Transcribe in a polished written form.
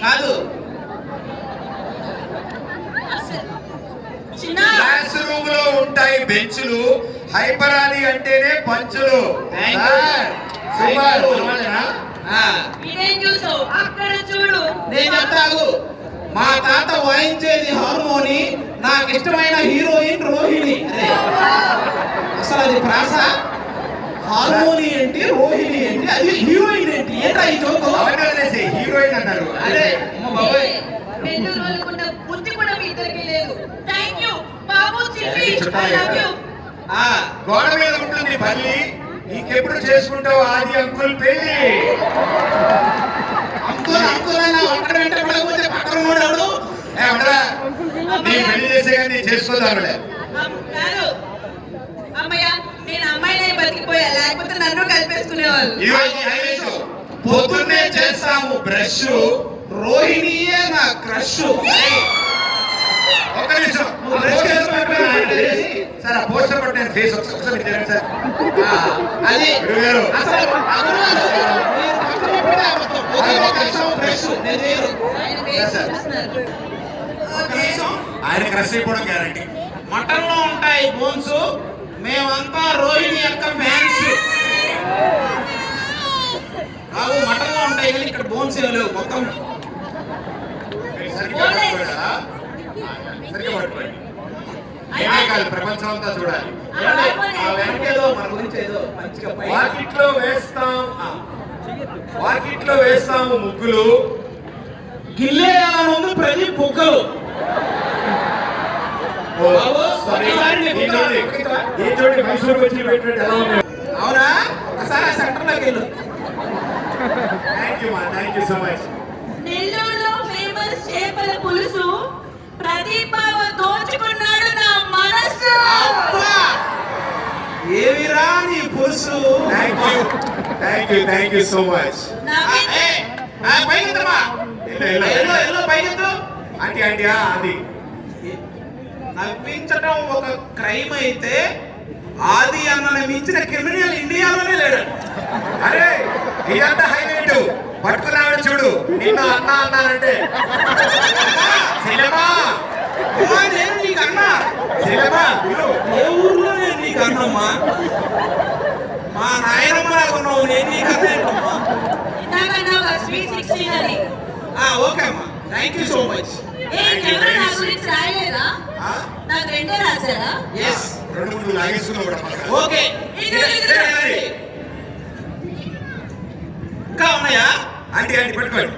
కాదు. Class room లో ఉంటాయి బెంచులు, హైపరాది అంటేనే పంచులు. అక్కడ చూడు, నేను చెప్తాగు. మా తాత వాయించేది హార్మోని, నాకు ఇష్టమైన హీరోయిన్ రోహిణి. అసలు అది ప్రాస. హార్మోని ఏంటి, రోహిణి ఏంటి, అది హీరోయిన్ ఏంటి? ఏంటా ఈ చోటు? హీరోయిన్ అన్నారు. అదే బాబాయ్, పెళ్లి రోజుకుండా బుద్ధి కూడా మీ ఇద్దరికి లేదు. థ్యాంక్ యూ బాబు, చిట్టి, ఐ లవ్ యూ. గోడ మీద ఉంటుంది పల్లి, ఇంకెప్పుడు చేసుకుంటావు ఆది అంకుల్ పెళ్లి? అంకుల్ అంకుల్ అన్న ఒక్కడ వెంట పడకపోతే పక్కన ఉన్నాడు. నీ పెళ్లి చేసే కానీ నేను చేసుకోదాను. కాదు అమ్మయ్య, నేను అమ్మాయినే బతికిపోయా, లేకపోతే నన్ను కలిపేసుకునేవాళ్ళు. పొద్దున్నే చేస్తాము బ్రష్, రోహిణియే నా క్రష్. ఒక నిమిషం సార్, ఆ పోస్టర్ పట్టు నేను ఫేస్ ఒకసారి తినండి సార్. అది గురుగారు ఆయన క్రష్ అయిపోవడం గ్యారంటీ. మటన్ లో ఉంటాయి బోన్స్, మేమంతా రోహిణి యొక్క ఫ్యాన్స్. కావు మటన్ లో ఉంటాయి కానీ ఇక్కడ బోన్స్ ఏం లేవు. మొత్తం సరిగ్గా పట్టుకోండి. ప్రపంచం అంతా చూడాలి. వాకిట్లో వేస్తాము ముగ్గులు, గిల్లేయాలనుంది ప్రతి బుగ్గలు. అవునా? ఒకసారి సెంటర్ లోకి వెళ్ళు. Thank you so much. నెల్లూరులో ఫేమస్ చేపల పులుసు ప్రదీప్ దోచుకున్నాడు నా మనసు. ఏమిరా నీ పులుసు? Thank you so much. Aunty అది నవ్వించడం ఒక క్రైమ్ అయితే ఆది అన్నని మించిన క్రిమినల్ ఇండియాలోనే లేడు. అరే ఇదంతా హైలైట్. పట్టుకున్నాడు చూడు, నిన్న అన్న అన్నానంటే సినిమా. నేను నీకు అన్నా, ఏ ఊర్లో నేను నీకు అన్నమ్మా? మా నాయనమ్మ కొన్నావు, నేను నీకు అన్నా. ఓకే అమ్మా, థ్యాంక్ యూ సో మచ్. రాయలేదా? నాకు రెండే రాశారా? ఓకే, ఇంకా ఉన్నాయా? ఆంటీ పట్టుకోండి.